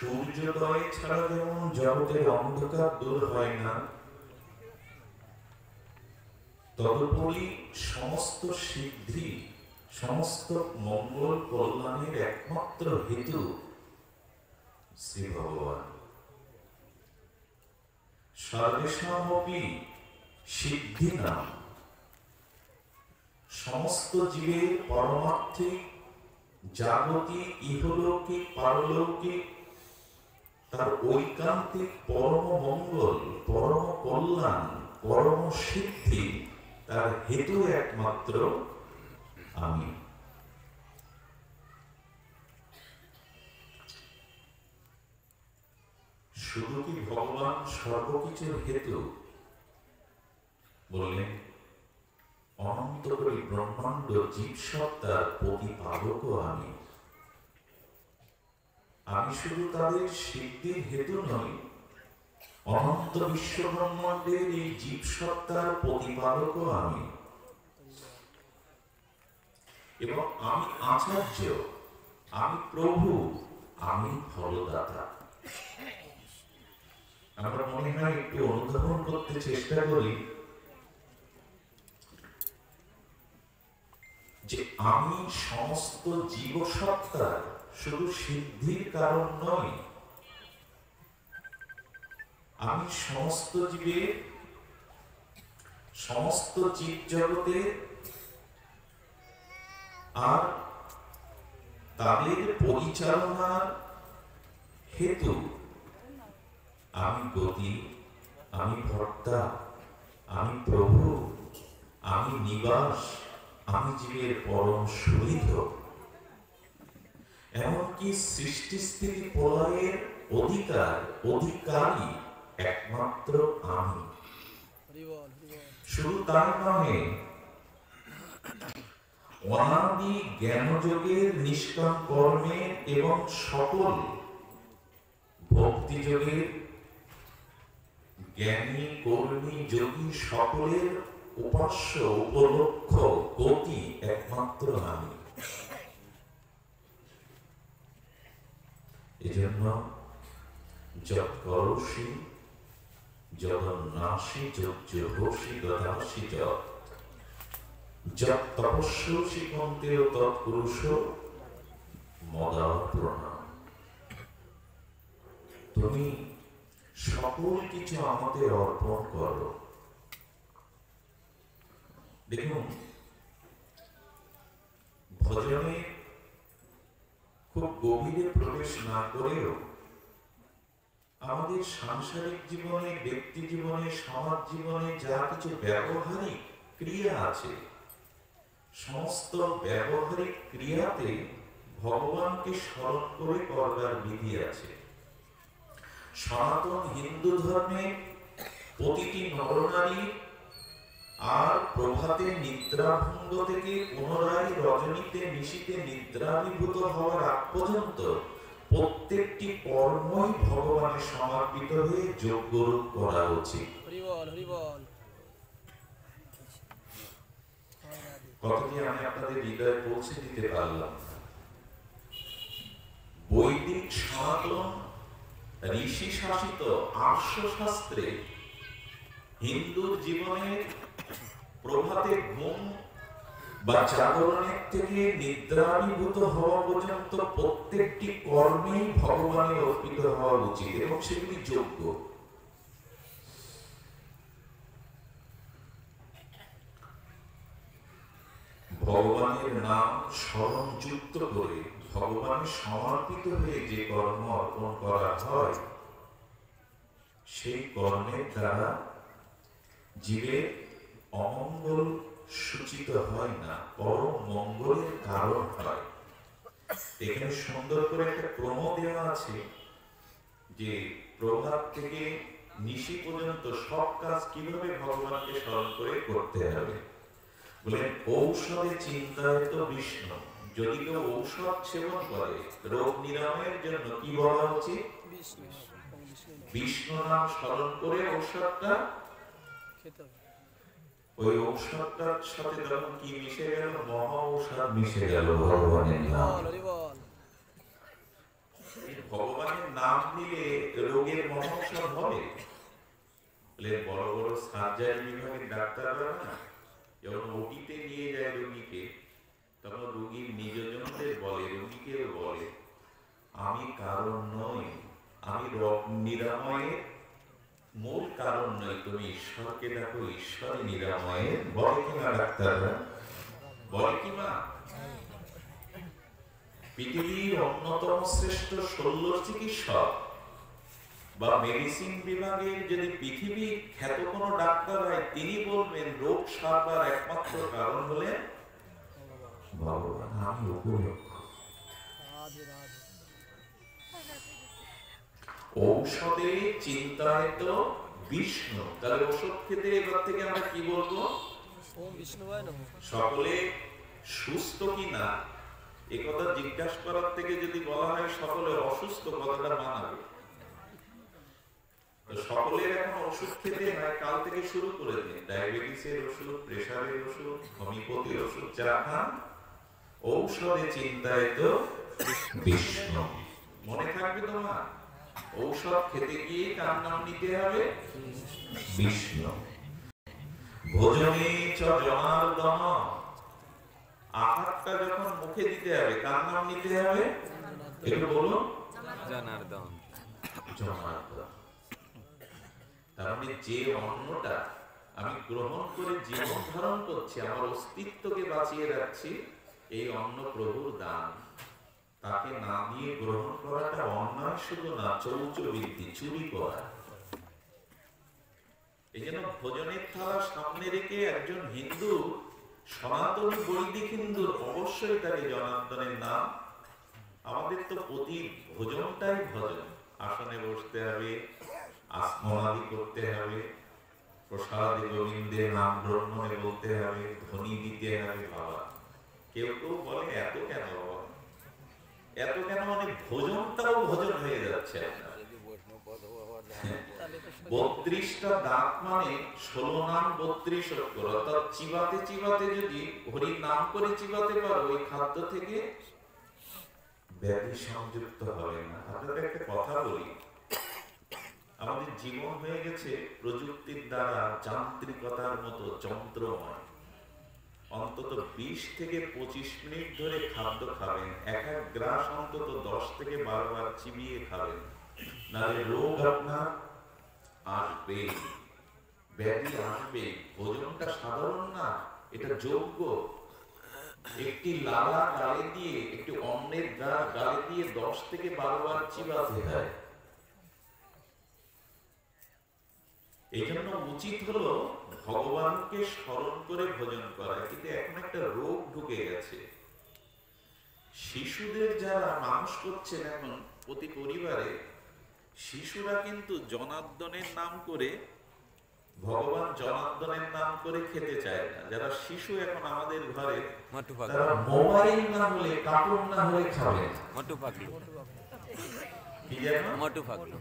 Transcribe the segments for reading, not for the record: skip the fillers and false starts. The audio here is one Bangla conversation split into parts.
সূর্যোদয় ছাড়া যেমন জগতের অন্ধকার দূর হয় না, তদুপরি সমস্ত সিদ্ধি, সমস্ত মঙ্গল কল্যাণের একমাত্র হেতু শ্রী ভগবান। সর্বেষামপি সিদ্ধিনাম, সমস্ত জীবের পরমার্থিক, জাগতিক, ইহলৌকিক, পারলৌকিক, তার ঐকান্তিক পরম মঙ্গল, পরম কল্যাণ, পরম সিদ্ধি, তার হেতু একমাত্র আমি। শুধু কি ভগবান সর্বকিছুর হেতু? বললেন অনন্ত কোটি ব্রহ্মাণ্ড জীবসত্তার প্রতিপালকও আমি। আমি শুধু তাদের সিদ্ধির হেতু নই, অনন্ত বিশ্ব ব্রহ্মাণ্ডের এই জীবসত্তার প্রতিপালকও আমি। এবং আমি আচার্য, আমি প্রভু, আমি ফলদাতা। আমরা মনে হয় একটু অনুধাবন করতে চেষ্টা করি যে আমি সমস্ত জীবসত্তার শুধু সিদ্ধির কারণ নই, আমি সমস্ত জীবের, সমস্ত জীব জগতের আর তাদের পরিচালনার হেতু। আমি গতি, আমি ভর্তা, আমি প্রভু, আমি নিবাস, আমি জীবের পরম সুহৃদ। এমনকি সৃষ্টি স্থিতি প্রলয়ের অধিকারী একমাত্র আমি। শুধু তার নয়, অনাদি জ্ঞানযোগের, নিষ্কাম কর্মের এবং সকল ভক্তিযোগের জ্ঞানী, কর্মী, যোগী সকলের উপাস্য, উপলক্ষ, গতি একমাত্র আমি। এজন্য যৎ করোষি যদন্নাসি যজ্জোষি দদাসি যৎ তপস্যসি কন্তেয় তৎপুরুষ মদার্পণা। তুমি সকল কিছু আমাদের অর্পণ করো। দেখুন, ভজনে খুব গভীরে প্রবেশ না করেও আমাদের সাংসারিক জীবনে, ব্যক্তি জীবনে, সমাজ জীবনে যা কিছু ব্যবহারিক ক্রিয়া আছে, সমস্ত ব্যবহারিক ক্রিয়াতে ভগবানকে স্মরণ করে করবার বিধি আছে। সনাতন হিন্দু ধর্মে প্রতিটি নরনারী আর প্রভাতে নিদ্রাভঙ্গ থেকে পুনরায় রজনীতে নিশীতে নিদ্রাভিভূত হওয়ার আগ পর্যন্ত প্রত্যেকটি কর্মই ভগবানের সমর্পিত হয়ে যজ্ঞরূপ করা উচিত। কথাটি আমি আপনাদের হৃদয়ে পৌঁছে দিতে পারলাম। বৈদিক সনাতন ঋষি শাসিত আর্য শাস্ত্রে হিন্দুর জীবনে প্রভাতে ঘুম বা জাগরণের থেকে নিদ্রাভিভূত হওয়া পর্যন্ত প্রত্যেকটি কর্মেই ভগবানের অর্পিত হওয়া উচিত এবং সেগুলি যোগ্য। ভগবানের নাম স্মরণ যুক্ত করে ভগবানের সমর্পিত হয়ে যে কর্ম অর্পণ করা হয়, সেই কর্মের দ্বারা জীবের অমঙ্গল সূচিত হয় না, পরম মঙ্গলের কারণ হয়। এখানে সুন্দর করে একটা ক্রম দেওয়া আছে যে প্রভাত থেকে নিশি পর্যন্ত সব কাজ কিভাবে ভগবানকে স্মরণ করে করতে হবে। বলেন ঔষধে চিন্তায় তো বিষ্ণু। যদি কেউ ঔষধ সেবন করে রোগ নিরাময়ের জন্য কি বলা উচিত? বিষ্ণু নাম স্মরণ করে ঔষধটা খেতে হবে। ওই ঔষধটার সাথে যখন কি মিশে গেল? মহা ঔষধ মিশে গেল ভগবানের নাম। ভগবান ভগবানের নাম নিলে রোগের মহৌষধ হবে? বড় বড় সার্জারি বিভাগের ডাক্তাররা না যখন ওটিতে নিয়ে যায় রোগীকে, তখন রোগীর নিজজনদের বলে, রোগীকেও বলে, আমি কারণ নই, আমি রোগ নিরাময়ের মূল কারণ নই, তুমি ঈশ্বরকে ডাকো, ঈশ্বরই নিরাময়ের। বলে কিনা ডাক্তাররা? বলে কি মা? পৃথিবীর অন্যতম শ্রেষ্ঠ শল্য চিকিৎসক বা মেডিসিন বিভাগের যদি পৃথিবী খ্যাত কোনো ডাক্তার হয়, তিনি বলবেন রোগ সারবার একমাত্র কারণ হলেন ভগবান, আমি উপলক্ষ। ঔষধে চিন্তায় তো বিষ্ণু। তাহলে ওষুধ খেতে এবার থেকে আমরা কি বলবো? সকলে সুস্থ কিনা একথা জিজ্ঞাসা করার থেকে যদি বলা হয় সকলে অসুস্থ, কথাটা মানাবে। সকলের এখন ওষুধ খেতে হয়, কাল থেকে শুরু করে দিন। ডায়াবেটিসের ওষুধ, প্রেসারের ওষুধ, হোমিওপ্যাথির ওষুধ যা খান, ঔষধে চিন্তায় তো বিষ্ণু। মনে থাকবে তোমার, ঔষধ খেতে গিয়ে কার নাম নিতে হবে? বিষ্ণু। ভোজনে চ জনার্দন, আহারটা যখন মুখে দিতে হবে কার নাম নিতে হবে? একটু বলুন। জনার্দন। জনার্দন। তার মানে যে অন্নটা আমি গ্রহণ করে জীবন ধারণ করছি, আমার অস্তিত্বকে বাঁচিয়ে রাখছি, এই অন্ন প্রভুর দান। তাকে না দিয়ে গ্রহণ করাটা অন্যায় শুধু না, চৌচবৃত্তি, চুরি করা। এই জন্য ভোজনের থালা সামনে রেখে একজন হিন্দু, সনাতনী বৈদিক হিন্দুর অবশ্যই তাকে জনার্দনের নাম। আমাদের তো প্রতি ভোজনটাই ভজন। আসনে বসতে হবে, আসমাদি করতে হবে, প্রসাদে গোবিন্দের নাম ব্রহ্মণে বলতে হবে, ধ্বনি দিতে হবে। বাবা কেউ কেউ বলে এত কেন বাবা, এত কেন? মানে ভোজনটাও ভোজন হয়ে যাচ্ছে। 32টা দাঁত মানে 16 নাম 32 অক্ষর, অর্থাৎ চিবাতে চিবাতে যদি হরির নাম করে চিবাতে পারো, ওই খাদ্য থেকে ব্যাধি সংযুক্ত হবে না। আপনাদের একটা কথা বলি, আমাদের জীবন হয়ে গেছে প্রযুক্তির দ্বারা যান্ত্রিকতার মতো যন্ত্রময়। অন্তত 20 থেকে 25 মিনিট ধরে খাদ্য খাবেন, এক এক গ্রাস অন্তত 10 থেকে 12 বার চিবিয়ে খাবেন, নাহলে রোগ আপনার আসবে, ব্যাধি আসবে। ভোজনটা সাধারণ না, এটা যোগ্য। একটি লালা গালে দিয়ে, একটি অন্নের গালে দিয়ে 10 থেকে 12 বার চিবাতে হয়। এই জন্য উচিত হলো ভগবানকে স্মরণ করে ভোজন করা। কিন্তু এখন একটা রোগ ঢুকে গেছে, শিশুদের যারা মানুষ করছেন এখন প্রতি পরিবারে, শিশুরা কিন্তু জনার্দনের নাম করে, ভগবান জনার্দনের নাম করে খেতে চায় না। যারা শিশু এখন আমাদের ঘরে, তারা মোবাইল না হলে, কার্টুন না হলে খাবে না। মোটু পাগলু, কি জানো? মোটু পাগলু,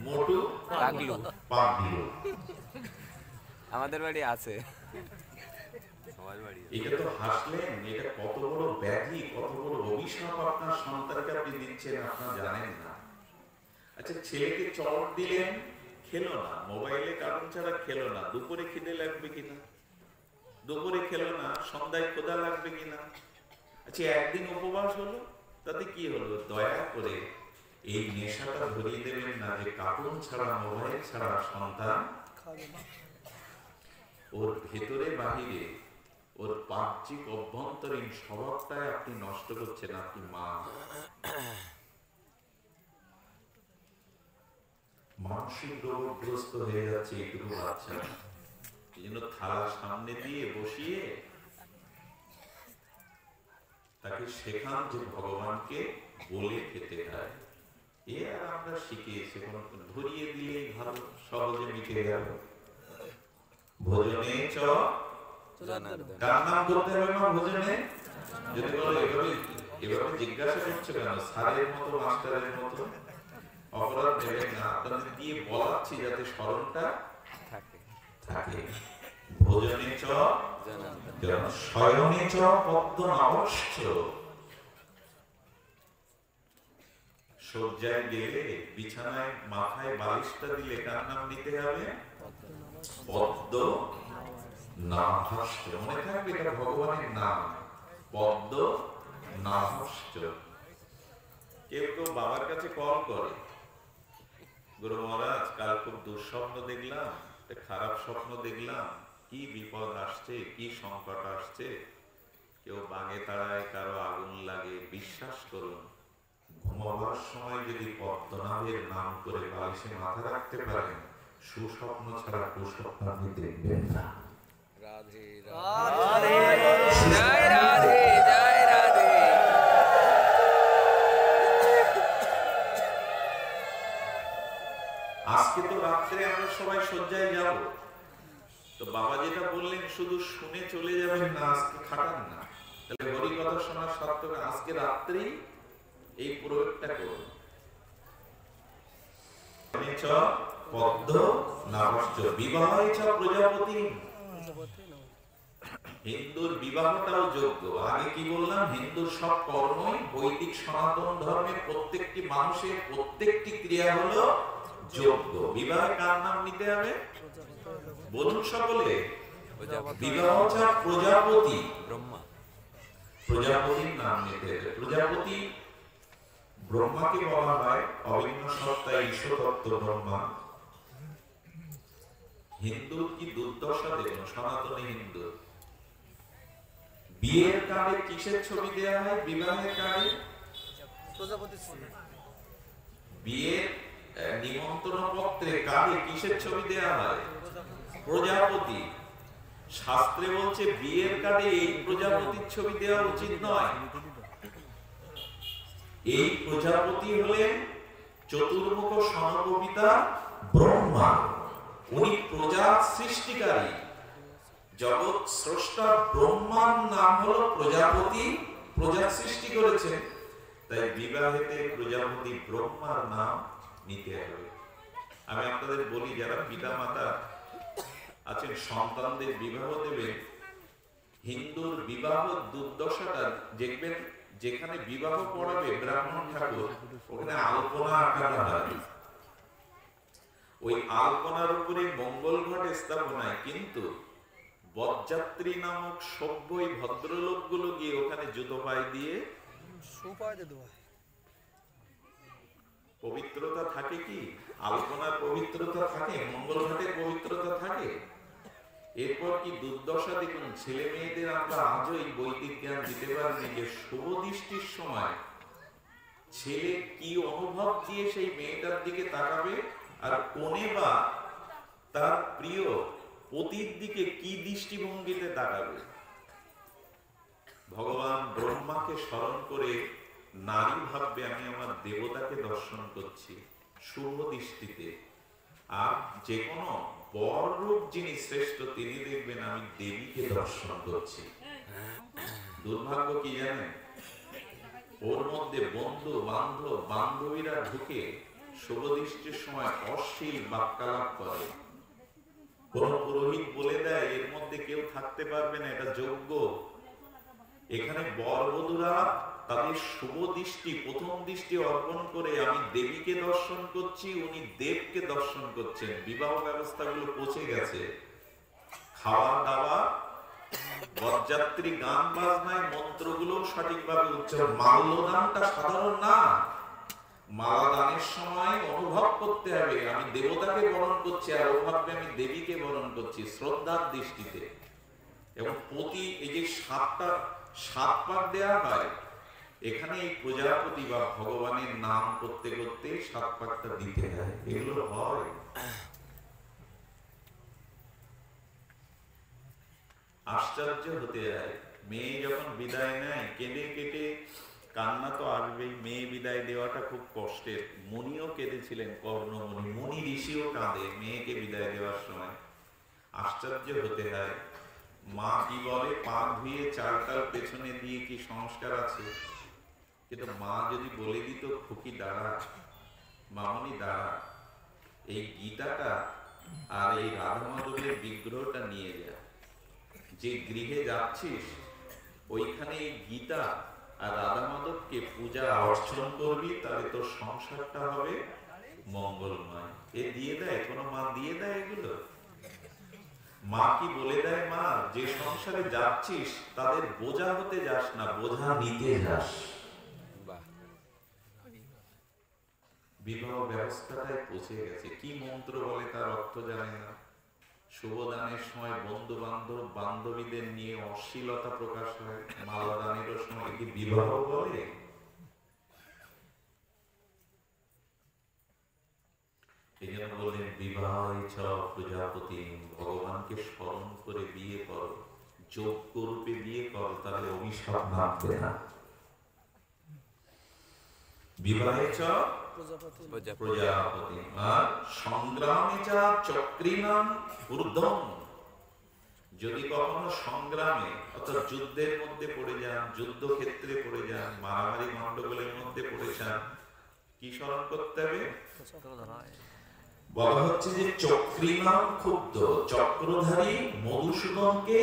মোটু পাগলু, পাগলু আমাদের বাড়ি আছে। এটা তো হাসলেন, এটা কত বড় ব্যাধি, কত বড় অভিশাপ আপনার সন্তানকে আপনি দিচ্ছেন, আপনারা জানেন না। আচ্ছা, ছেলেকে চট দিলেন, খেলো না, মোবাইলে কারণ ছাড়া খেলো না, দুপুরে খিদে লাগবে কিনা? দুপুরে খেলো না, সন্ধ্যায় ক্ষুধা লাগবে কিনা? আচ্ছা, একদিন উপবাস হলো, তাতে কি হলো? দয়া করে এই নেশাটা ধরিয়ে দেবেন না যে কার্টুন ছাড়া, মোবাইল ছাড়া সন্তান খাবে না। ওর ভেতরে বাহিরে ওর বাহ্যিক অভ্যন্তরীণ স্বভাবটাই আপনি নষ্ট করছেন। আপনি মা, মানসিক রোগগ্রস্ত হয়ে যাচ্ছে এইটুকু বাচ্চা। এই জন্য থালা সামনে দিয়ে বসিয়ে তাকে শেখান যে ভগবানকে বলে খেতে হয়। এ আর আমরা শিখে সেখানে ধরিয়ে দিলেই ভালো, সহজে মিটে গেল। ভোজনে চ জনার্দন, কার নাম করতে হবে না ভোজনে? যদি বলো এভাবে জিজ্ঞাসা করছো কেন, স্যারের মতো, মাস্টারের মতো অপরাধ দেবেন না। আপনাদের দিয়ে বলাচ্ছি যাতে স্মরণটা থাকে। ভোজনে চ জনার্দন, শয়নে চ পদ্মনাভস্য। শয্যায় গেলে বিছানায় মাথায় বালিশটা দিলে কার নাম নিতে হবে? পদ্ম নাভাস্য। মনে থাকবে এটা ভগবানের নাম, পদ্ম নাভাস্য। কেউ কেউ বাবার কাছে কল করে, গুরু মহারাজ কাল খুব দুঃস্বপ্ন দেখলাম, খারাপ স্বপ্ন দেখলাম, কি বিপদ আসছে, কি সংকট আসছে। কেউ বাগে তাড়ায়, কারো আগুন লাগে। বিশ্বাস করুন, ঘুমাবার সময় যদি পদ্মনাভের নাম করে বালিশে মাথা রাখতে পারেন, সুস্বপ্ন ছাড়া কুস্বপ্ন আপনি দেখবেন না। রাধে রাধে জয় রাধে জয় রাধে। আজকে তো রাত্রে আমরা সবাই শয্যায় যাব, তো বাবা যেটা বললেন শুধু শুনে চলে যাবেন না, আজকে খাটান না। তাহলে হরি কথা শোনার সার্থক আজকে রাত্রেই এই প্রয়োগটা করুন। পদ্ম নাভাস্য বিবাহে চ প্রজাপতি। হিন্দুর বিবাহটাও যোগ্য। আগে কি বললাম? হিন্দুর সব কর্মই বৈদিক সনাতন ধর্মের প্রত্যেকটি মানুষের প্রত্যেকটি ক্রিয়া হলো যোগ্য। বিবাহে কার নাম নিতে হবে? বলুন সকলে। বিবাহ চ প্রজাপতি, ব্রহ্মা, প্রজাপতির নাম নিতে হবে। প্রজাপতি ব্রহ্মাকে বলা হয় অভিন্ন সত্তা, ঈশ্বর তত্ত্ব ব্রহ্মা। হিন্দুর কি দুর্দশা দেখুন, সনাতনী হিন্দু বিয়ের কার্ডে কিসের ছবি দেয়া হয়? বিবাহের কার্ডে বিয়ের নিমন্ত্রণ পত্রে কার্ডে কিসের ছবি দেয়া হয়? প্রজাপতি। শাস্ত্রে বলছে বিয়ের কার্ডে এই প্রজাপতির ছবি দেওয়া উচিত নয়। এই প্রজাপতি হলেন চতুর্মুখ সমকবিতা ব্রহ্মা। উনি প্রজার সৃষ্টিকারী, জগৎ স্রষ্টা ব্রহ্মার নাম হলো প্রজাপতি, প্রজার সৃষ্টি করেছেন। তাই বিবাহেতে প্রজাপতি ব্রহ্মার নাম নিতে হবে। আমি আপনাদের বলি, যারা পিতা মাতা আছেন সন্তানদের বিবাহ দেবেন, হিন্দুর বিবাহ দুর্দশাটা দেখবেন, যেখানে বিবাহ পড়াবে ব্রাহ্মণ ঠাকুর, ওখানে আলপনা আঁকানো হয়। ওই আলপনার উপরে মঙ্গল ঘট স্থাপনায়, কিন্তু বরযাত্রী নামক সভ্যই ভদ্রলোকগুলো গিয়ে ওখানে জুতো পায়ে দিয়ে পবিত্রতা থাকে কি? আলপনার পবিত্রতা থাকে, মঙ্গল ঘাটের পবিত্রতা থাকে। এরপর কি দুর্দশা দেখুন, ছেলে মেয়েদের আমরা আজও এই বৈদিক জ্ঞান দিতে পারিনি যে শুভ দৃষ্টির সময় ছেলে কি অনুভব দিয়ে সেই মেয়েটার দিকে তাকাবে, আর কোনে বা তার প্রিয় পতির দিকে কি দৃষ্টিভঙ্গিতে তাকাবে। ভগবান ব্রহ্মাকে স্মরণ করে নারী ভাববে আমি আমার দেবতাকে দর্শন করছি শুভ দৃষ্টিতে। আর যে কোনো বর রূপ যিনি শ্রেষ্ঠ, তিনি দেখবেন আমি দেবীকে দর্শন করছি। দুর্ভাগ্য কি জানেন? ওর মধ্যে বন্ধু বান্ধব বান্ধবীরা ঢুকে শুভ দৃষ্টির সময় অশ্লীল বাক্যালাপ করে। কোন পুরোহিত বলে দেয় এর মধ্যে কেউ থাকতে পারবে না, এটা যোগ্য। এখানে বরবধূরা তাদের শুভ দৃষ্টি, প্রথম দৃষ্টি অর্পণ করে আমি দেবীকে দর্শন করছি, উনি দেবকে দর্শন করছেন। বিবাহ ব্যবস্থাগুলো পৌঁছে গেছে। খাওয়া দাওয়া, বরযাত্রী গান বাজনায় মন্ত্রগুলো সঠিকভাবে উচ্চারণ। মাল্যদানটা সাধারণ না, মালা দানের সময় অনুভব করতে হবে আমি দেবতাকে বরণ করছি, আর ও ভাববে আমি দেবীকে বরণ করছি, শ্রদ্ধার দৃষ্টিতে। এবং প্রতি এই যে সাত পাক দেয়া হয়, এখানে এই প্রজাপতি বা ভগবানের নাম করতে করতে সাত পাকটা দিতে হয়। এগুলো হয়। আশ্চর্য হতে যায়, মেয়ে যখন বিদায় নেয় কেঁদে কেটে, কান্না তো আসবেই, মেয়ে বিদায় দেওয়াটা খুব কষ্টের। মুনিও কেঁদেছিলেন, কর্ণমুনি, মুনি ঋষিও কাঁদে মেয়েকে বিদায় দেওয়ার সময়। আশ্চর্য হতে হয়, মা কি বলে, পা ধুয়ে চালটাল পেছনে দিয়ে কি সংস্কার আছে? কিন্তু মা যদি বলে দিত খুকি দাঁড়া, মামনি দাঁড়া, এই গীতাটা আর এই রাধা মাধবের বিগ্রহটা নিয়ে যা, যে গৃহে যাচ্ছিস ওইখানে এই গীতা আর রাধা মাধবকে পূজা অর্চন করবি, তাহলে তোর সংসারটা হবে মঙ্গলময়। এ দিয়ে দেয়, কোনো মা দিয়ে দেয় এগুলো? মা কি বলে দেয়, মা যে সংসারে যাচ্ছিস তাদের বোঝা হতে যাস না, বোঝা নিতে যাস। বিবাহ ব্যবস্থাটাই পৌঁছে গেছে। কি মন্ত্র বলে তার অর্থ জানে না। শুভদানের সময় বন্ধু বান্ধব বান্ধবীদের নিয়ে অশ্লীলতা প্রকাশ হয়, মালা দানের সময় কি বিবাহ বলে? এই জন্য বললেন বিবাহ প্রজাপতি, ভগবানকে স্মরণ করে বিয়ে করো, যোগ্য রূপে বিয়ে করো, তাহলে অভিশাপ নামবে না। বিবাহে চ প্রজাপতি আর সংগ্রামে চ চক্রিণাম ঊর্ধ্বম। যদি কখনো সংগ্রামে অর্থাৎ যুদ্ধের মধ্যে পড়ে যান, যুদ্ধক্ষেত্রে পড়ে যান, মারামারি গন্ডগোলের মধ্যে পড়ে যান, কি স্মরণ করতে হবে? বলা হচ্ছে যে চক্রিণাম ক্ষুব্ধ, চক্রধারী মধুসূদনকে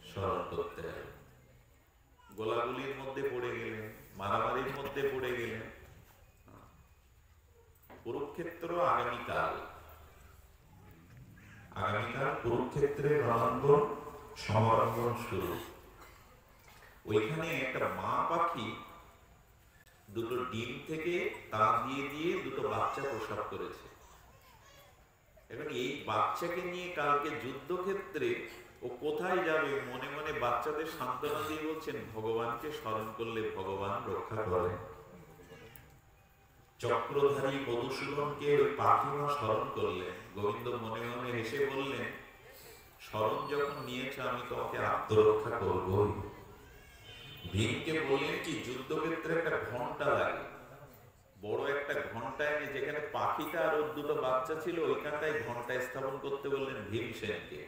স্মরণ করতে হবে। গোলাগুলির মধ্যে পড়ে গেলেন, মারামারির মধ্যে পড়ে গেলেন, কুরুক্ষেত্র আগামীকাল, আগামীকাল কুরুক্ষেত্রের রণাঙ্গন সমারঙ্গন শুরু। ওইখানে একটা মা পাখি দুটো ডিম থেকে তা দিয়ে দিয়ে দুটো বাচ্চা প্রসব করেছে। এখন এই বাচ্চাকে নিয়ে কালকে যুদ্ধক্ষেত্রে ও কোথায় যাবে, মনে মনে বাচ্চাদের সান্ত্বনা দিয়ে বলছেন ভগবানকে স্মরণ করলে ভগবান রক্ষা করেন। চক্রধারী মধুসূদনকে ওই পাখিমা স্মরণ করলেন। গোবিন্দ মনে মনে হেসে বললেন, স্মরণ যখন নিয়েছ আমি তোমাকে আত্মরক্ষা করবই। ভীমকে বললেন কি, যুদ্ধক্ষেত্রে একটা ঘন্টা লাগে, বড় একটা ঘন্টা এনে যেখানে পাখিটা আর ওর দুটো বাচ্চা ছিল ওইখানটায় ঘন্টা স্থাপন করতে বললেন ভীমসেনকে।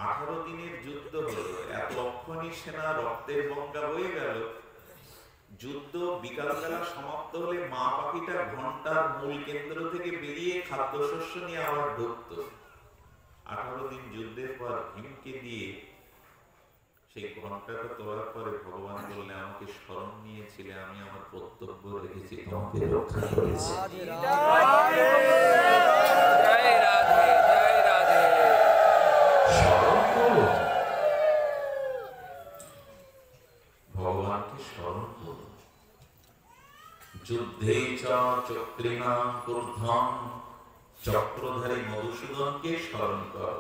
18 দিনের যুদ্ধ হলো, এত অক্ষণী সেনা রক্তের গঙ্গা বয়ে গেল। যুদ্ধ বিকালবেলা সমাপ্ত হলে মা পাখিটা ঘন্টার মূল কেন্দ্র থেকে বেরিয়ে খাদ্যশস্য নিয়ে আবার ঢুকত। 18 দিন যুদ্ধের পর ভীমকে দিয়ে সেই ঘন্টাটা তোলার পরে ভগবান বললেন, আমাকে স্মরণ নিয়েছিলে, আমি আমার কর্তব্য রেখেছি, তোমাকে রক্ষা করেছি। ভগবানকে স্মরণ করুন। যুদ্ধে চক্রিণাম ঊর্ধ্বম, চক্রধারী মধুসূদনকে স্মরণ কর।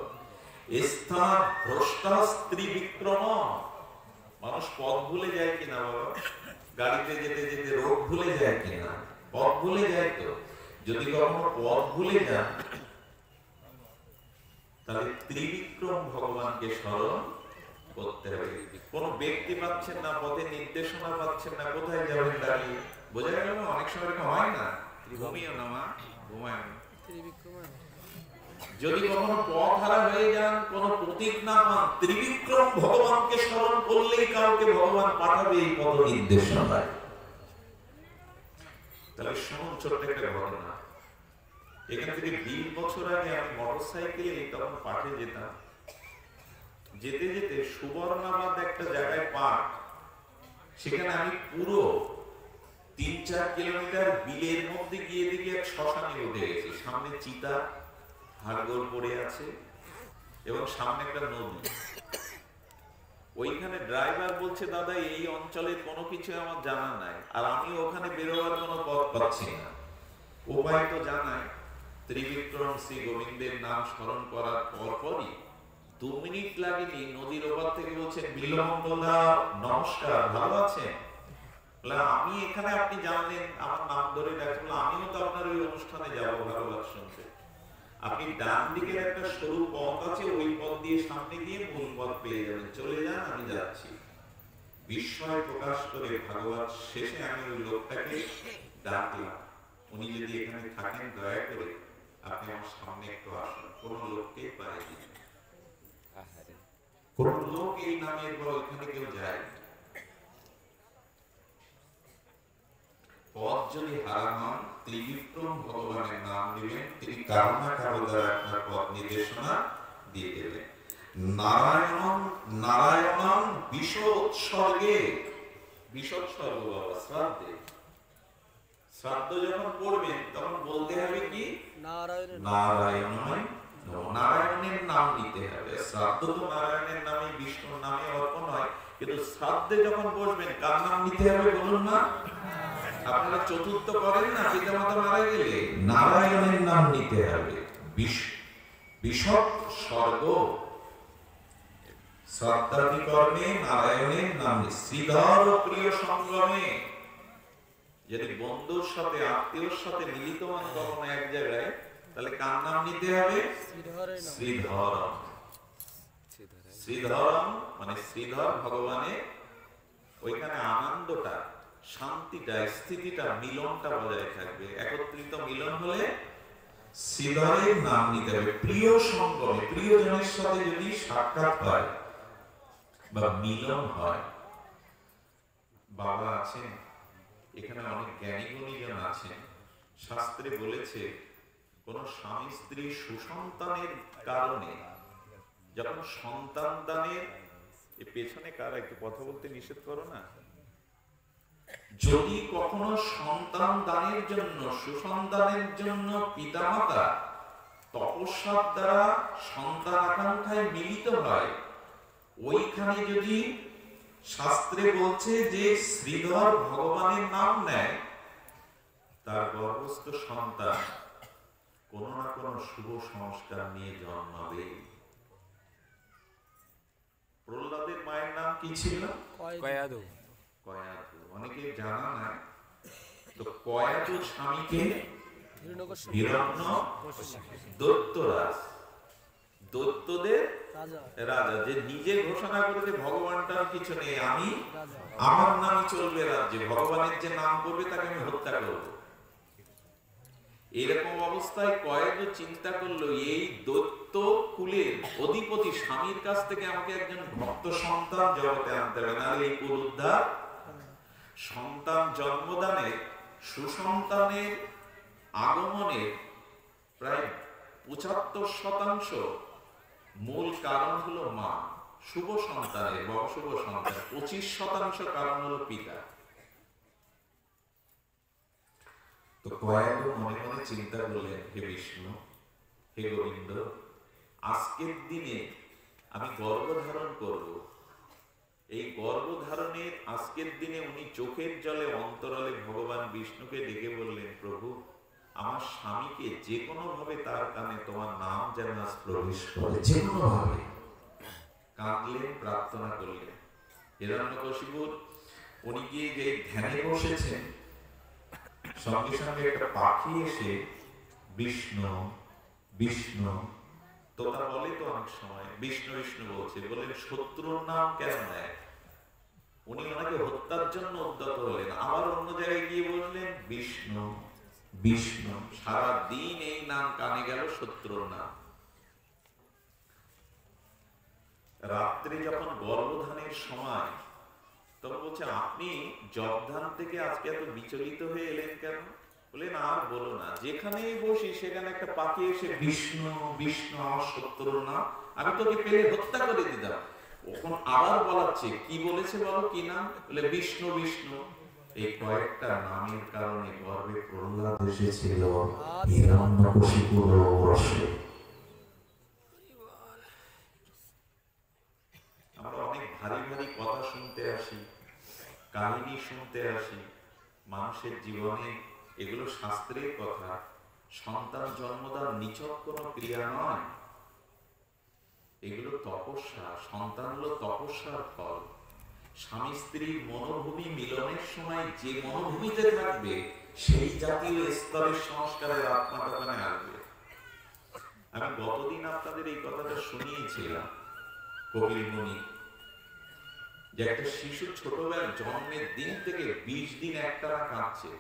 স্থান ভ্রষ্টা স্ত্রী বিক্রম। মানুষ পথ ভুলে যায় কিনা বাবা? গাড়িতে যেতে যেতে রোড ভুলে যায় কিনা? পথ ভুলে যায় তো। যদি কখনো পথ ভুলে যান তাহলে ত্রিবিক্রম ভগবানকে স্মরণ করতে হবে। কোন ব্যক্তি পাচ্ছেন না, পথে নির্দেশনা পাচ্ছেন না, কোথায় যাবেন দাঁড়িয়ে? বোঝা গেল না? অনেক সময় এরকম হয় না, ঘুমিও না মা, ঘুমায় না। যদি কখনো পথ হারা হয়ে যান, কোন প্রতীক না পান, ত্রিবিক্রম ভগবানকে স্মরণ করলেই কাউকে ভগবান পাঠাবে এই পথ নির্দেশনায়। তাহলে শুনুন ছোট্ট একটা ঘটনা। এখান থেকে 20 বছর আগে আমি মোটরসাইকেলে তখন পাঠে যেতাম। যেতে যেতে সুবর্ণাবাদ একটা জায়গায় পার্ক, সেখানে আমি পুরো 3-4 কিলোমিটার বিলের মধ্যে গিয়ে দেখি এক শ্মশানে উঠে গেছি। সামনে চিতা হাড়গোড় পড়ে আছে এবং সামনে একটা নদী। ওইখানে ড্রাইভার বলছে, দাদা এই অঞ্চলের কোনো কিছু আমার জানা নাই, আর আমি ওখানে বেরোবার কোনো পথ পাচ্ছি না। উপায় তো জানায়। ত্রিবিক্রম শ্রী গোবিন্দের নাম স্মরণ করার পরপরই 2 মিনিট লাগেনি, নদীর ওপার থেকে বলছেন, বিল্লমঙ্গলদা নমস্কার, ভালো আছেন? আমি এখানে, আপনি জানলেন, আমার নাম ধরে ডাকছেন, আমিও তো আপনার ওই অনুষ্ঠানে যাবো ভাগবত শুনতে। আপনি ডান দিকের একটা সরু পথ আছে, ওই পথ দিয়ে সামনে গিয়ে মূল পথ পেয়ে যাবেন, চলে যান, আমি যাচ্ছি। বিস্ময় প্রকাশ করে ভাগবত শেষে আমি ওই লোকটাকে ডাকলাম, উনি যদি এখানে থাকেন দয়া করে আপনি আমার সামনে একটু আসুন। কোন লোককে পারে দিন, কোন লোক এই নামের পর ওইখানে কেউ যায়। পথ যদি হারান হন, ত্রিবিক্রম ভগবানের নাম নেবেন, তিনি কারণা কারো দ্বারা আপনার পথ নির্দেশনা দিয়ে দেবেন। নারায়ণম নারায়ণম বিষ উৎসর্গে, বিশদ স্বর্গ বাবা শ্রাদ্ধে। শ্রাদ্ধ যখন করবেন তখন বলতে হবে কি নারায়ণায় নমঃ। নারায়ণের নাম নিতে হবে। শ্রাদ্ধ তো নারায়ণের নামে বিষ্ণুর নামে অর্পণ হয়, কিন্তু শ্রাদ্ধে যখন বসবেন কার নাম নিতে হবে বলুন না? আপনারা চতুর্থ করেন না পিতামাতা মারা গেলে? নারায়ণের নাম নিতে হবে। বিশদ স্বর্গ শ্রাদ্ধাদি কর্মে নারায়ণের নাম। শ্রীধর প্রিয় সঙ্গমে, যদি বন্ধুর সাথে আত্মীয়র সাথে মিলিত হন কখনো এক জায়গায়, তাহলে কার নাম নিতে হবে? শ্রীধরম। শ্রীধরম মানে শ্রীধর ভগবানের ওইখানে আনন্দটা, শান্তিটা, স্থিতিটা, মিলনটা বজায় থাকবে। একত্রিত মিলন হলে শ্রীধরের নাম নিতে হবে। প্রিয় সঙ্গমে, প্রিয়জনের সাথে যদি সাক্ষাৎ হয় বা মিলন হয়। বাবা আছেন এখানে, অনেক জ্ঞানী গুণীজন আছেন। শাস্ত্রে বলেছে কোন স্বামী স্ত্রী সুসন্তানের কারণে যখন সন্তান দানের, এর পেছনে কারা একটু কথা বলতে নিষেধ করো না, যদি কখনো সন্তান দানের জন্য, সুসন্তানের জন্য পিতামাতা তপস্যার দ্বারা সন্তান আকাঙ্ক্ষায় মিলিত হয়, ওইখানে যদি শাস্ত্রে বলছে যে শ্রীধর ভগবানের নাম নেয়, তার গর্ভস্থ সন্তান কোন না কোন শুভ সংস্কার নিয়ে জন্মাবে। প্রহ্লাদের মায়ের নাম কি ছিল? কয়াদু। কয়াদু। অনেকে জানা নাই তো। কয়াদুর স্বামীকে হিরণ্য দৈত্যরাজ, দৈত্যদের রাজা, যে নিজে ঘোষণা করেছে ভগবানটার কিছু নেই, আমি আমার নামই চলবে রাজ্যে, ভগবানের যে নাম করবে তাকে আমি হত্যা করব। এরকম অবস্থায় কয়েকজন চিন্তা করলো, এই দৈত্য কুলের অধিপতি স্বামীর কাছ থেকে আমাকে একজন ভক্ত সন্তান জগতে আনতে হবে, নাহলে এই কুল উদ্ধার। সন্তান জন্মদানে, সুসন্তানের আগমনের প্রায় ৭৫% মূল কারণ হলো মা। শুভ সন্তানের বা অশুভ সন্তান ২৫% কারণ হলো পিতা। তো কয়েকজন মনে মনে চিন্তা করলেন, হে বিষ্ণু, হে গোবিন্দ, আজকের দিনে আমি গর্ভধারণ করব। এই গর্ভধারণের আজকের দিনে উনি চোখের জলে অন্তরালে ভগবান বিষ্ণুকে ডেকে বললেন, প্রভু, আমার স্বামীকে যে কোনো ভাবে তার কানে তোমার নাম যেন আজ প্রবেশ করে, যে কোনো ভাবে। কাঁদলেন, প্রার্থনা করলেন। হিরণ্যকশিপুর উনি গিয়ে যে ধ্যানে বসেছেন, সঙ্গে সঙ্গে একটা পাখি এসে বিষ্ণু বিষ্ণু, তোতা বলে তো অনেক সময় বিষ্ণু বিষ্ণু বলছে, বললেন শত্রুর নাম কেন নেয়? উনি ওনাকে হত্যার জন্য উদ্যত হলেন। আবার অন্য জায়গায় গিয়ে বললেন বিষ্ণু বিষ্ণু, সারা দিন এই নাম কানে গেল, শত্রুর নাম। রাত্রে যখন গর্ভধানের সময়, তখন বলছে, আপনি জবধান থেকে আজকে এত বিচলিত হয়ে এলেন কেন? বললেন, আর বলো না, যেখানেই বসি সেখানে একটা পাখি এসে বিষ্ণু বিষ্ণু, আমার শত্রুর নাম, আমি তোকে পেলে হত্যা করে দিতাম। ওখন আবার বলাচ্ছে, কি বলেছে বলো, কি নাম? বলে বিষ্ণু বিষ্ণু। এই কয়েকটা নামের কারণে গর্ভে প্রহ্লাদ এসেছিল হিরণ্যকশিপুর বশে। আমরা অনেক ভারী ভারী কথা শুনতে আসি, কাহিনী শুনতে আসি মানুষের জীবনে, এগুলো শাস্ত্রের কথা। সন্তান জন্মদান নিছক কোনো ক্রিয়া নয়, এগুলো তপস্যা। সন্তান হলো তপস্যার ফল। স্বামী স্ত্রীর মনোভূমি মিলনের সময় যে মনোভূমিতে থাকবে, সেই জাতীয় স্তরের সংস্কারের আত্মাটা ওখানে আসবে। আমি গতদিন আপনাদের এই কথাটা শুনিয়েছিলাম, কবির মুনি, যে একটা শিশু ছোটবেলা জন্মের দিন থেকে 20 দিন একটানা কাঁদছে,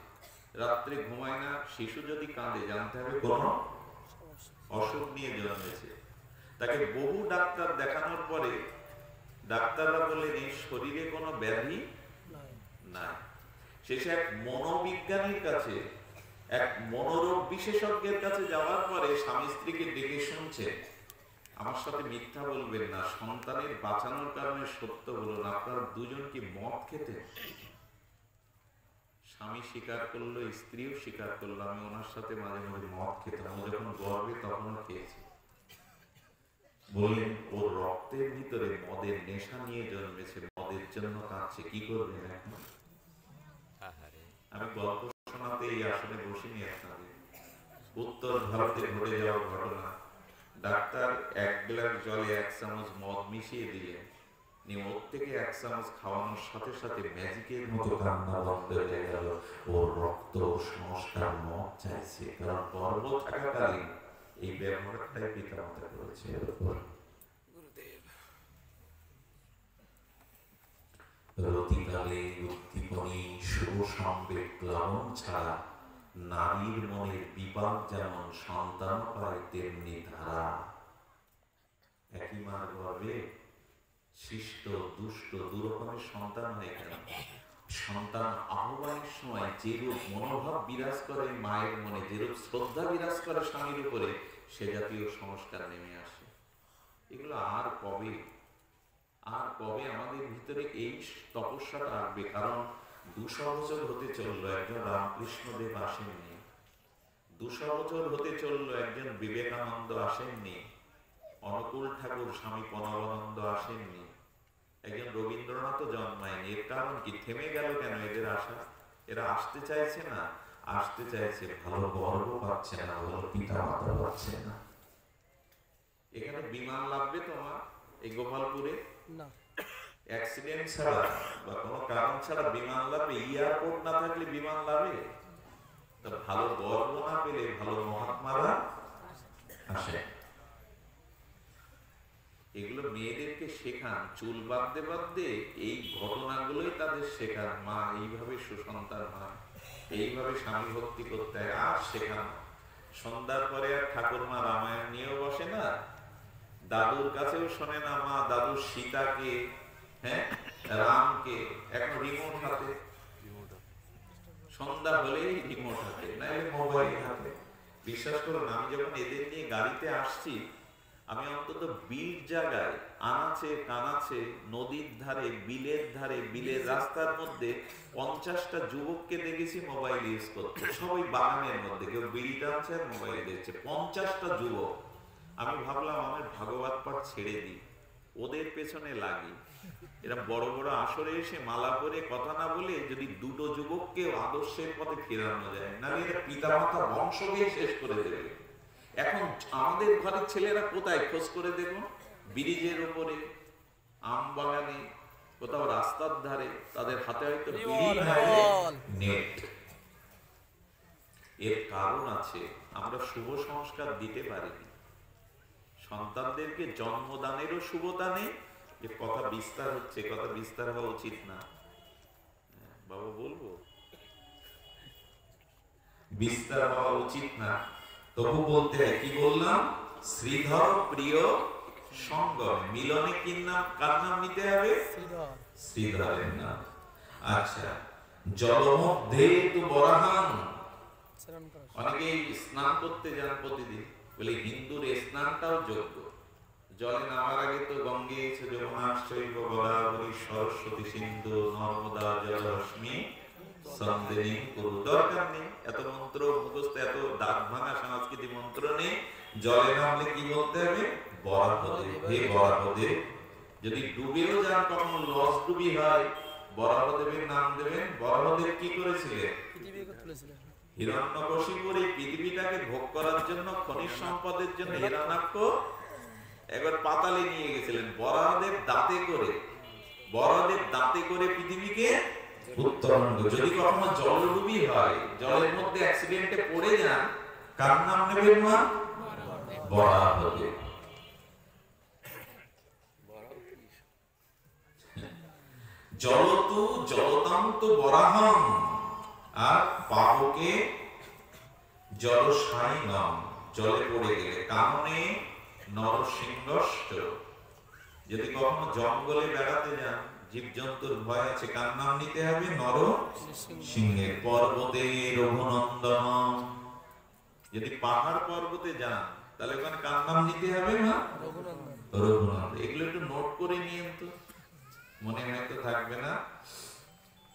রাত্রে ঘুমায় না। শিশু যদি কাঁদে, জানতে হবে কোনো অসুখ নিয়ে জন্মেছে। তাকে বহু ডাক্তার দেখানোর পরে ডাক্তাররা বললেন, এই শরীরে কোনো ব্যাধি নাই। শেষে এক মনোবিজ্ঞানীর কাছে, এক মনোরোগ বিশেষজ্ঞের কাছে যাওয়ার পরে স্বামী স্ত্রীকে ডেকে শুনছে, আমার সাথে মিথ্যা বলবেন না, সন্তানের বাঁচানোর কারণে সত্য বলুন, আপনারা দুজন কি মদ খেতেন? স্বামী স্বীকার করলো, স্ত্রীও স্বীকার করলো, আমি ওনার সাথে মাঝে মাঝে মদ খেতাম, ও যখন গর্বে তখনও খেয়েছি। বললেন ওর রক্তের ভিতরে মদের নেশা নিয়ে জন্মেছে, মদের জন্য কাঁদছে, কি করবেন এখন? আমি গল্প শোনাতে এই আসনে বসিনি আপনাদের। উত্তর ভারতে ঘটে যাওয়া ঘটনা। ডাক্তার 1 গ্লাস জলে 1 চামচ মদ মিশিয়ে দিলেন, ওর থেকে 1 চামচ খাওয়ানোর সাথে সাথে ম্যাজিকের মতো কান্না বন্ধ হয়ে গেল। ওর রক্ত সংস্কার মদ চাইছে, কারণ গর্ভ থাকাকালীন এই ব্যবহারটাই পিতামাতা করেছে এর উপর। রতিকালে উদ্দীপনী শুভ সংবেগ প্লাবন ছাড়া নারীর মনের বিপাক যেমন সন্তান পায় তেমনি ধারা। একই মার গর্ভে শিষ্ট দুষ্ট দুরকমের সন্তান হয় কেন? সন্তান আহ্বানের সময় যেরূপ মনোভাব বিরাজ করে মায়ের মনে, যেরূপ শ্রদ্ধা বিরাজ করে স্বামীর উপরে, সে জাতীয় সংস্কার নেমে আসে। এগুলো আর কবে আমাদের ভিতরে এই তপস্যাটা আসবে? কারণ 200 বছর হতে চললো একজন রামকৃষ্ণদেব আসেননি, 200 বছর হতে চললো একজন বিবেকানন্দ আসেননি, অনুকূল ঠাকুর স্বামী প্রণবানন্দ আসেননি, একজন রবীন্দ্রনাথও জন্মায়নি। এর কারণ কি? থেমে গেল কেন এদের আশা? এরা আসতে চাইছে না, আসতে চাইছে, ভালো গর্ব পাচ্ছে না, ভালো পিতা মাতা পাচ্ছে না। এখানে বিমান লাগবে তোমার এই গোপালপুরে? না। অ্যাক্সিডেন্ট ছাড়া বা কোনো কারণ ছাড়া বিমান লাগবে? এয়ারপোর্ট না থাকলে বিমান লাগবে? তো ভালো গর্ব না পেলে ভালো মহাত্মারা আসে। এগুলো মেয়েদেরকে শেখান, চুল বাঁধতে বাঁধতে এই ঘটনাগুলোই তাদের শেখান। মা এইভাবে সুসন্তান হয়, এইভাবে স্বামী ভক্তি করতে হয়, আর শেখান। সন্ধ্যার পরে আর ঠাকুরমা রামায়ণ নিয়েও বসে না, দাদুর কাছেও শোনে না মা দাদু সীতাকে, রামকে, এখন রিমোট হাতে, সন্ধ্যা হলেই রিমোট হাতে, নাহলে মোবাইল হাতে। বিশ্বাস করুন, আমি যখন এদের নিয়ে গাড়িতে আসছি, আমি অন্তত 20 জায়গায় আনাচে কানাচে, নদীর ধারে, বিলের ধারে, বিলের রাস্তার মধ্যে 50টা যুবককে দেখেছি মোবাইল ইউজ করতে। সবাই বাগানের মধ্যে, কেউ বিড়ি টানছে আর মোবাইল দেখছে, 50টা যুবক। আমি ভাবলাম আমার ভাগবত পাঠ ছেড়ে দিই, ওদের পেছনে লাগি। এরা বড় বড় আসরে এসে মালা করে কথা না বলে যদি 2টো যুবককে আদর্শের পথে ফেরানো যায়, না এরা পিতামাতা বংশকে শেষ করে দেবে। এখন আমাদের ঘরের ছেলেরা কোথায় খোঁজ করে দেখুন? ব্রিজের উপরে, আম বাগানে, কোথাও রাস্তার ধারে, তাদের হাতে হয়তো নেট। এর কারণ আছে, আমরা শুভ সংস্কার দিতে পারিনি। সন্তানদেরকে জন্মদানেরও শুভতা নেই। যে কথা বিস্তার হচ্ছে, কথা বিস্তার হওয়া উচিত না বাবা, বলবো বিস্তার হওয়া উচিত না, তবু বলতে হয়। কি বললাম? শ্রীধর প্রিয় সঙ্গম মিলনে কি নাম, কার নাম নিতে হবে? শ্রীধরের নাম। আচ্ছা, জলমধ্যে তু বরাহান, অনেকেই স্নান করতে যান প্রতিদিন, বলে হিন্দুর স্নানটাও যোগ্য। জলে নামার আগে তো গঙ্গে যমুনা চৈব গোদাবরী সরস্বতী সিন্ধু নর্মদা জলরশ্মি সন্দেনী কুরু। দরকার নেই এত মন্ত্র মুখস্থ, এত দাঁত ভাঙা সংস্কৃতি মন্ত্র নেই। জলে নামলে কি বলতে হবে? বরাহদেব, হে বরাহদেব। যদি ডুবেও যান, কখনো লস ডুবি হয়, বরাহদেবের নাম দেবেন। বরাহদেব কি করেছিলেন? হিরণ্যকশিপুর এই পৃথিবীটাকে ভোগ করার জন্য, খনিজ সম্পদের জন্য হিরণ্যাক্ষ একবার পাতালে নিয়ে গেছিলেন। বরাহদেব দাঁতে করে পৃথিবীকে উত্তরণ। যদি কখনো জলডুবি হয়, জলের মধ্যে অ্যাক্সিডেন্টে পড়ে যান, কার নাম নেবেন মা? বরাহদেব। জলতু জলতান্ত বরাহম, আর পাবকে জলসাইনম, জলে পড়ে গেলে কাননে নরসিংহষ্ট। যদি কখনো জঙ্গলে বেড়াতে যান, জীবজন্তুর ভয় আছে, কার নাম নিতে হবে? নরসিংহের। পর্বতে রঘুনন্দন। যদি পাহাড় পর্বতে যান, তাহলে ওখানে কার নাম নিতে হবে? না রঘুনন্দন। এগুলো একটু নোট করে নিয়েন তো, মনে হয়তো থাকবে না।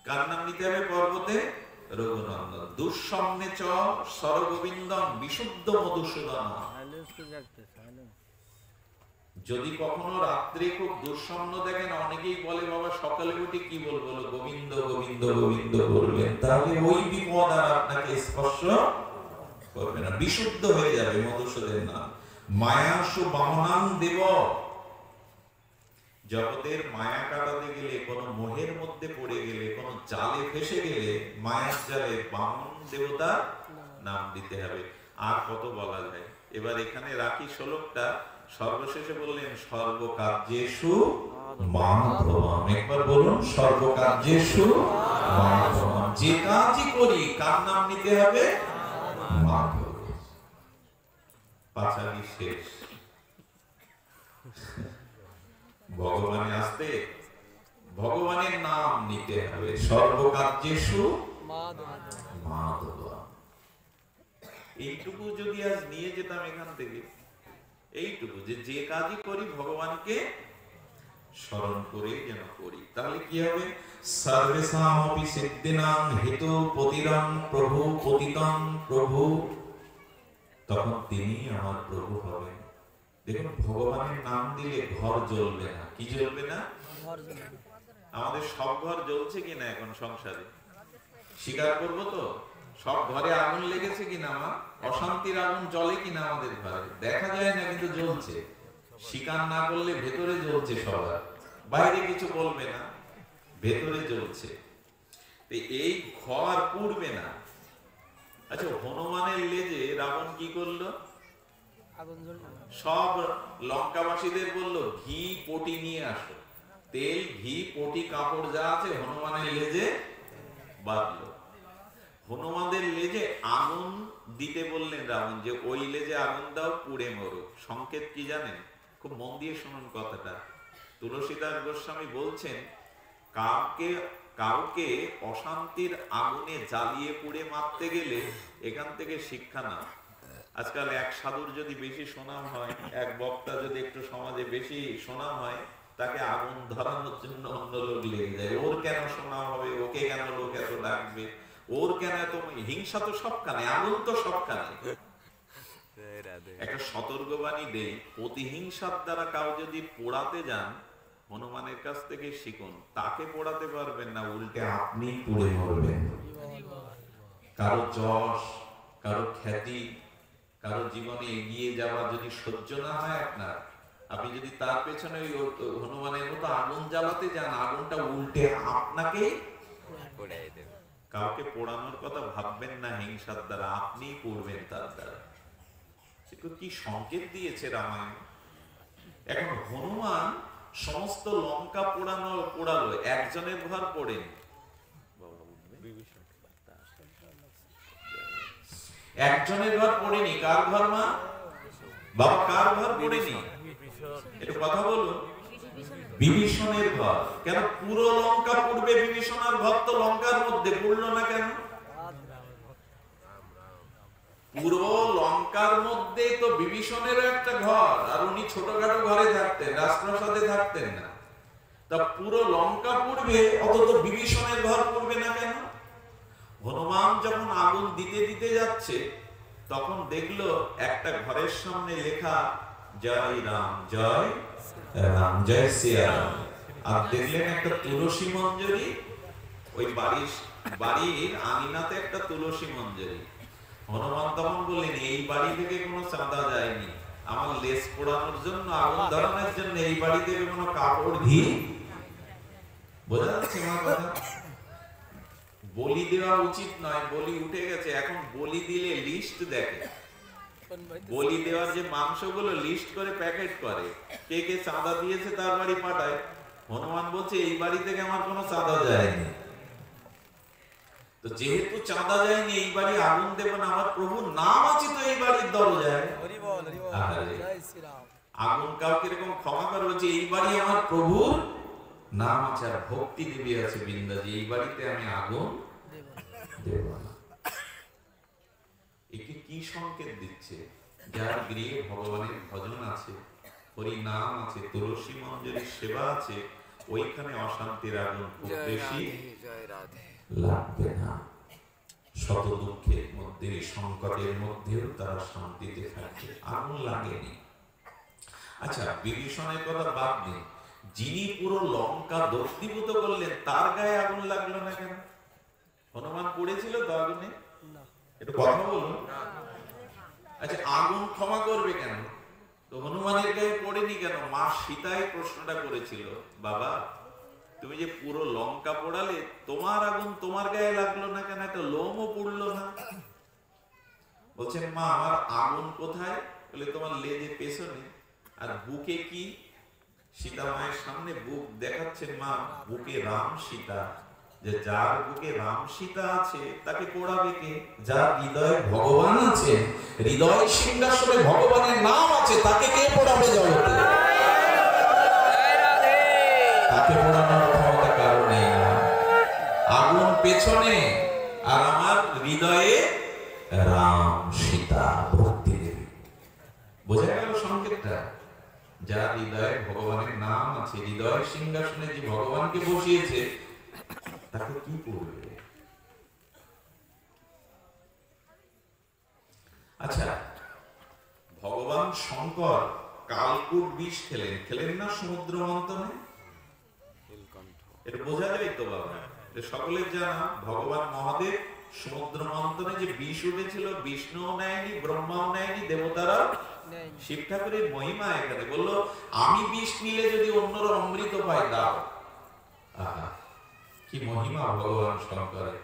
কার নাম নিতে হবে পর্বতে? রঘুনন্দন। দুঃস্বপ্নে চ সরগোবিন্দন বিশুদ্ধ মধুসূদন। যদি কখনো রাত্রে খুব দুঃস্বপ্ন দেখেন, অনেকেই বলে বাবা সকালে উঠে কি বলবো, গোবিন্দ গোবিন্দ গোবিন্দ বলবেন, তাহলে ওই বিপদ আর আপনাকে স্পর্শ করবে না, বিশুদ্ধ হয়ে যাবে মধুসূদনের নাম। মায়াসু বামনাং দেব, জগতের মায়া কাটাতে গেলে, কোন মোহের মধ্যে পড়ে গেলে, কোন জালে ফেসে গেলে, মায়ার জালে বামন দেবতা নাম দিতে হবে। আর কত বলা যায়, এবার এখানে রাখি শ্লোকটা। সর্বশেষে বললেন সর্বকার্যেষু মাধবম। একবার বলুন সর্বকার্যেষু মাধবম। যে কাজই করি কার নাম নিতে হবে? মাধব। পাঁচালি শেষ। ভগবানে আসতে ভগবানের নাম নিতে হবে। সর্বকার্যেষু মাধব। এইটুকু যদি আজ নিয়ে যেতাম এখান থেকে, এইটুকু যে কাজই করি ভগবানকে স্মরণ করে যেন করি, তাহলে কি হবে? সর্বেষামপি সিদ্ধিনাং হেতু পতিরং প্রভু পতিতং প্রভু, তখন তিনি আমার প্রভু হবেন। দেখুন, ভগবানের নাম দিলে ঘর জ্বলবে না। কি জ্বলবে না? আমাদের সব ঘর জ্বলছে কিনা এখন সংসারে? স্বীকার করবো তো? সব ঘরে আগুন লেগেছে কিনা? আমার অশান্তির আগুন জ্বলে কিনা আমাদের ঘরে? দেখা যায় না, কিন্তু জ্বলছে। স্বীকার না করলে ভেতরে জ্বলছে সবার, বাইরে কিছু বলবে না, ভেতরে জ্বলছে। এই ঘর পুড়বে না। আচ্ছা, হনুমানের লেজে রাবণ কি করলো? সব লঙ্কাবাসীদের বললো ঘি পটি নিয়ে আসো, তেল ঘি পটি কাপড় যা আছে হনুমানের লেজে বাঁধলো। হনুমানদের লেজে আগুন দিতে বললেন রাবণ, যে ওই লেজে আগুন দাও, পুড়ে মরো। সংকেত কি জানেন? খুব মন দিয়ে শুনুন কথাটা। তুলসীদাস গোস্বামী বলছেন, কাউকে অশান্তির আগুনে জ্বালিয়ে পুড়ে মারতে গেলে এখান থেকে শিক্ষা না। আজকাল এক সাধুর যদি বেশি সুনাম হয়, এক বক্তা যদি একটু সমাজে বেশি সুনাম হয়, তাকে আগুন ধরানোর জন্য অন্য লোক লেগে যায়। ওর কেন সুনাম হবে, ওকে কেন লোক এত ডাকবে, ওর কেন এত হিংসা? তো সবখানে, আগুন তো সবখানে। একটা সতর্কবাণী দেই, প্রতিহিংসার দ্বারা কাউ যদি পোড়াতে যান, হনুমানের কাছ থেকে শিখুন, তাকে পোড়াতে পারবেন না, উল্টে আপনি পুড়ে মরবেন। কারো যশ, কারো খ্যাতি, কারো জীবনে এগিয়ে যাওয়া যদি সহ্য না হয় আপনার, আপনি যদি তার পেছনে ওই হনুমানের মতো আগুন জ্বালাতে যান, আগুনটা উল্টে আপনাকে পোড়াই দেবে। কাউকে পোড়ানোর কথা ভাববেন না হিংসার দ্বারা, আপনি পড়বেন তার দ্বারা। কি সংকেত দিয়েছে রামায়ণ। এখন হনুমান সমস্ত লঙ্কা পোড়ালো, একজনের ঘর পড়েনি। একজনের ঘর পড়েনি। কার ঘর মা? বাবা, কার ঘর পড়েনি? একটু কথা বলুন। বিভীষণের ঘর। কেন পুরো লঙ্কা পড়বে? বিভীষণের ঘর তো লঙ্কার মধ্যে, পড়লো না কেন? পুরো লঙ্কার মধ্যে তো বিভীষণেরও একটা ঘর, আর উনি ছোটখাটো ঘরে থাকতেন, রাজপ্রাসাদে থাকতেন না। তা পুরো লঙ্কা পড়বে, অথচ বিভীষণের ঘর পড়বে না কেন? হনুমান যখন আগুন দিতে দিতে যাচ্ছে, তখন দেখলো একটা ঘরের সামনে লেখা জয় রাম জয় রাম জয় শ্রীরাম। আর দেখলেন একটা তুলসী মঞ্জরি, ওই বাড়ির আঙিনাতে একটা তুলসী মঞ্জরি। হনুমান তখন বললেন, এই বাড়ি থেকে কোনো চাঁদা যায়নি, আমার লেজ পোড়ানোর জন্য, আগুন ধরানোর জন্য এই বাড়ি থেকে কোনো কাপড় ঘি। বোঝা যাচ্ছে আমার কথা? বলি দেওয়া উচিত নয়, বলি উঠে গেছে। এখন বলি দিলে লিস্ট দেখে, বলি দেওয়ার যে মাংসগুলো লিস্ট করে প্যাকেট করে, কে কে চাঁদা দিয়েছে তার বাড়ি পাঠায়। হনুমান বলছে, এই বাড়ি থেকে আমার কোনো চাঁদা যায়নি, তো যেহেতু চাঁদা যায়নি, এই বাড়ি আগুন দেব না, আমার প্রভুর নাম আছে তো এই বাড়ির দরজায়। আগুন কাউকে এরকম ক্ষমা করে বলছে, এই বাড়ি আমার প্রভুর নাম আছে, আর ভক্তি দেবী আছে বৃন্দাজি, এই বাড়িতে আমি আগুন দেব না। একে কি সংকেত দিচ্ছে? যার গৃহে ভগবানের ভজন আছে, হরি নাম আছে, তুলসী মঞ্জরির সেবা আছে, ওইখানে অশান্তির আগুন খুব বেশি লাগবে না। শত দুঃখের মধ্যে, সংকটের মধ্যেও তারা শান্তিতে থাকে, আগুন লাগেনি। আচ্ছা, বিভীষণের কথা বাদ দিন, যিনি পুরো লঙ্কা দগ্ধীভূত করলেন তার গায়ে আগুন লাগলো না কেন? হনুমান পড়েছিল তো আগুনে? একটু কথা বলুন। আচ্ছা, আগুন ক্ষমা করবে কেন? তো হনুমানের গায়ে পড়েনি কেন? মা সীতাই প্রশ্নটা করেছিল, বাবা তুমি যে পুরো লঙ্কা পোড়ালে, তোমার আগুন তোমার গায়ে লাগলো না কেন? একটা লোমও পুড়লো না। বলছেন, মা আমার আগুন কোথায়? বলে, তোমার লেজে পেছনে। আর বুকে কি? সীতা মায়ের সামনে বুক দেখাচ্ছেন মা, বুকে রাম সীতা। যে যার বুকে রাম সীতা আছে তাকে পোড়াবে কে? যার হৃদয়ে ভগবান আছে, হৃদয় সিংহাসনে ভগবানের নাম আছে, তাকে কে পোড়াবে জগতে? তাকে পোড়ানোর ক্ষমতা কারো নেই। আগুন পেছনে আর আমার হৃদয়ে রাম সীতা ভক্তি দেবী। বোঝা গেল সংকেতটা? যার হৃদয়ে ভগবানের নাম আছে, হৃদয় সিংহাসনে যে ভগবানকে বসিয়েছে, তাকে কি করবে? আচ্ছা, ভগবান শঙ্কর কালকূট বিষ খেলেন না সমুদ্র মন্থনে? এটা বোঝা যায় তো বাবা? সকলের জানা, ভগবান মহাদেব সমুদ্র মন্থনে যে বিষ উঠেছিল, বিষ্ণুও নেয়নি, ব্রহ্মাও নেয়নি, দেবতারা। শিব ঠাকুরের মহিমা এখানে বললো, আমি বিষ নিলে যদি অন্যরা অমৃত পায় দাও। আহা, কি মহিমা ভগবান শঙ্করের!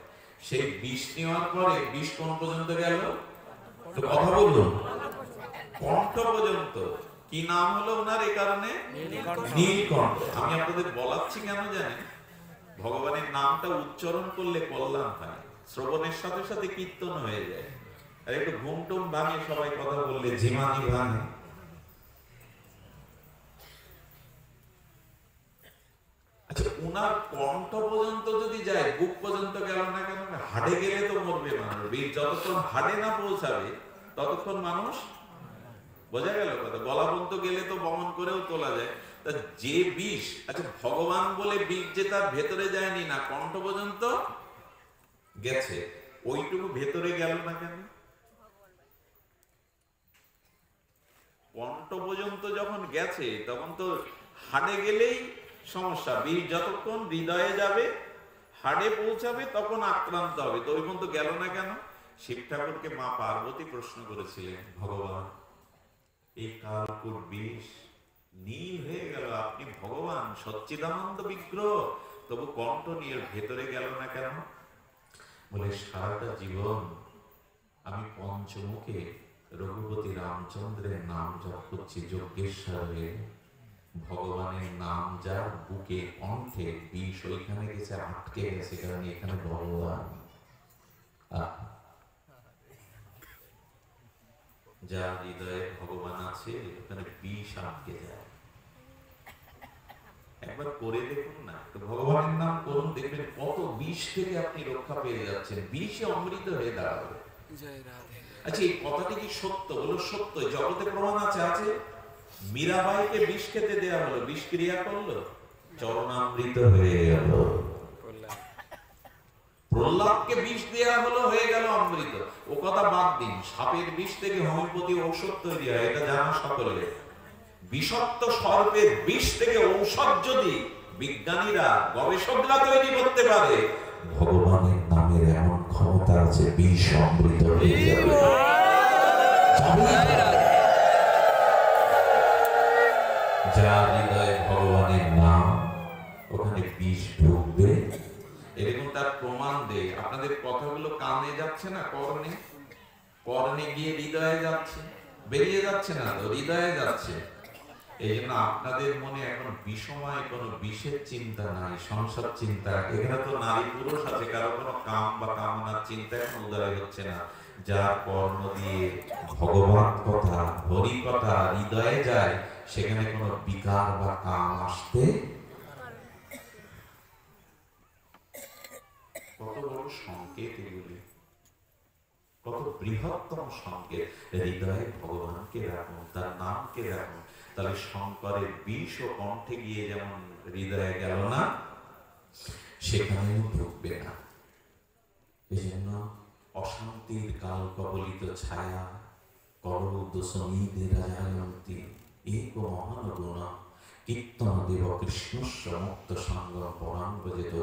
সেই বিষ নেওয়ার পরে বিষ কোন পর্যন্ত গেল? তো কথা বলুন, কণ্ঠ পর্যন্ত। কি নাম হলো ওনার? এই কারণে নীলকণ্ঠ। আমি আপনাদের বলাচ্ছি কেন জানেন? ভগবানের নামটা উচ্চারণ করলে কল্যাণ হয়, শ্রবণের সাথে সাথে কীর্তন হয়ে যায়। আর একটু ঘুম টুম ভাঙে, সবাই কথা বললে ঝিমানি ভাঙে। আচ্ছা, উনার কণ্ঠ পর্যন্ত যদি যায়, বুক পর্যন্ত গেল না কেন? হাড়ে গেলে তো মরবে মানুষ। যতক্ষণ হাড়ে না পৌঁছাবে ততক্ষণ মানুষ। বোঝা গেল কথা? গলা পর্যন্ত গেলে তো বমন করেও তোলা যায়। তা যে বিষ, আচ্ছা ভগবান বলে বিষ যে তার ভেতরে যায়নি না, কণ্ঠ পর্যন্ত গেছে, ওইটুকু ভেতরে গেল না কেন? কণ্ঠ পর্যন্ত যখন গেছে তখন তো হাড়ে গেলেই সমস্যা। বিষ যতক্ষণ হৃদয়ে যাবে, হাড়ে পৌঁছাবে, তখন আক্রান্ত হবে। তো ওই পর্যন্ত গেল না কেন? শিব ঠাকুরকে মা পার্বতী প্রশ্ন করেছিলেন, ভগবান এই কালকূট বিষ নীল হয়ে গেল, আপনি ভগবান সচ্চিদানন্দ বিগ্রহ, তবু কণ্ঠ নিয়ে ভেতরে গেল না কেন? বলে, সারাটা জীবন আমি পঞ্চমুখে রঘুপতি রামচন্দ্রের নাম জপ করছি, যজ্ঞেশ্বর হয়ে। ভগবানের নাম যার বুকে, কণ্ঠে, বিষ ওইখানে গেছে, আটকে গেছে, কারণ এখানে ভগবান। যার হৃদয়ে ভগবান আছে, ওখানে বিষ আটকে যায়। একবার করে দেখুন না, তো ভগবানের নাম করুন, দেখবেন কত বিষ থেকে আপনি রক্ষা পেয়ে যাচ্ছেন, বিষে অমৃত হয়ে দাঁড়াবে। আচ্ছা, এই কথাটি কি সত্য? বলো সত্য। জগতে প্রমাণ আছে। আছে। মীরাবাইকে বিষ খেতে দেয়া হলো, বিষ ক্রিয়া করলো, চরণামৃত হয়ে গেল। প্রহ্লাদকে বিষ দেয়া হলো, হয়ে গেল অমৃত। ও কথা বাদ দিন, সাপের বিষ থেকে হোমিওপ্যাথি ঔষধ তৈরি হয়, এটা জানা সকলে। বিষাক্ত সর্পের বিষ থেকে ঔষধ যদি বিজ্ঞানীরা, গবেষকরা তৈরি করতে পারে, ভগবানের নামের এমন ক্ষমতা আছে, বিষ অমৃত হয়ে যাবে। যার হৃদয়ে ভগবানের নাম, ওখানে বিষ ঢুকবে। এরকম তার প্রমাণ দেয়। আপনাদের কথাগুলো কানে যাচ্ছে না, কর্ণে, কর্ণে গিয়ে হৃদয়ে যাচ্ছে, বেরিয়ে যাচ্ছে না তো, হৃদয়ে যাচ্ছে। এই জন্য আপনাদের মনে এখন বিষময় কোনো বিষের চিন্তা নাই, সংসার চিন্তা। এখানে তো নারী পুরুষ আছে, কারো কোনো কাম বা কামনার চিন্তা এখন উদয় হচ্ছে না। যার কর্ণ দিয়ে ভগবান কথা, হরি কথা হৃদয়ে যায়, সেখানে কোনো বিকার বা কাম আসতে। কত বড় সংকেত এগুলি, কত বৃহত্তম সংকেত। হৃদয়ে ভগবানকে রাখুন, তার নামকে রাখুন, তাহলে শঙ্করের বিষ ও কণ্ঠে গিয়ে যেমন হৃদয়ে গেল না, সেখানেও ঢুকবে না। এই জন্য অশান্তির কাল কবলিত ছায়া করৌদ সমীদের রাজায়ন্তী এক মহানগুণ কীর্তন দেব কৃষ্ণস্য মুক্ত সঙ্গ পরাঙ্গ যেত।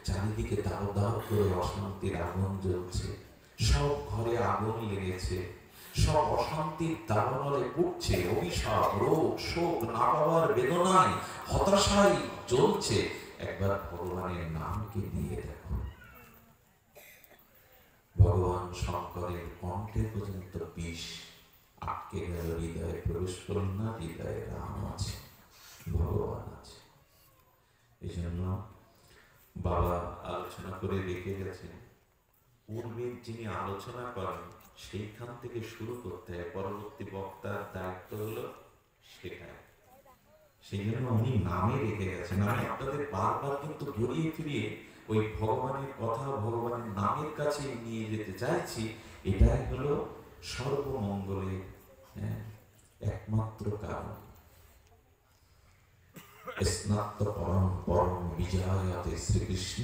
চারিদিকে দাও দাও করে অশান্তির আগুন জ্বলছে, সব ঘরে আগুন লেগেছে, সব অশান্তির দাবানলে পুড়ছে, অভিশাপ রোগ শোক না পাওয়ার বেদনায় হতাশায় জ্বলছে। একবার ভগবানের নামকে দিয়ে দেখো। ভগবান শঙ্করের কণ্ঠে পর্যন্ত বিষ আটকে গেল, হৃদয়ে প্রবেশ করল না। হৃদয়ে রাম আছে, ভগবান আছে। এই জন্য বাবা আলোচনা করে রেখে গেছেন, পূর্বের যিনি আলোচনা করেন সেইখান থেকে শুরু করতে হয়, পরবর্তী বক্তার দায়িত্ব হলো শেখায়। সেই জন্য উনি নামে রেখে গেছেন। আমি আপনাদের বারবার কিন্তু ঘুরিয়ে ফিরিয়ে ওই ভগবানের কথা, ভগবানের নামের কাছে নিয়ে যেতে চাইছি। এটাই হলো সর্বমঙ্গলের একমাত্র কারণ। স্নাত্ত পরম পরম বিজয়াতে শ্রীকৃষ্ণ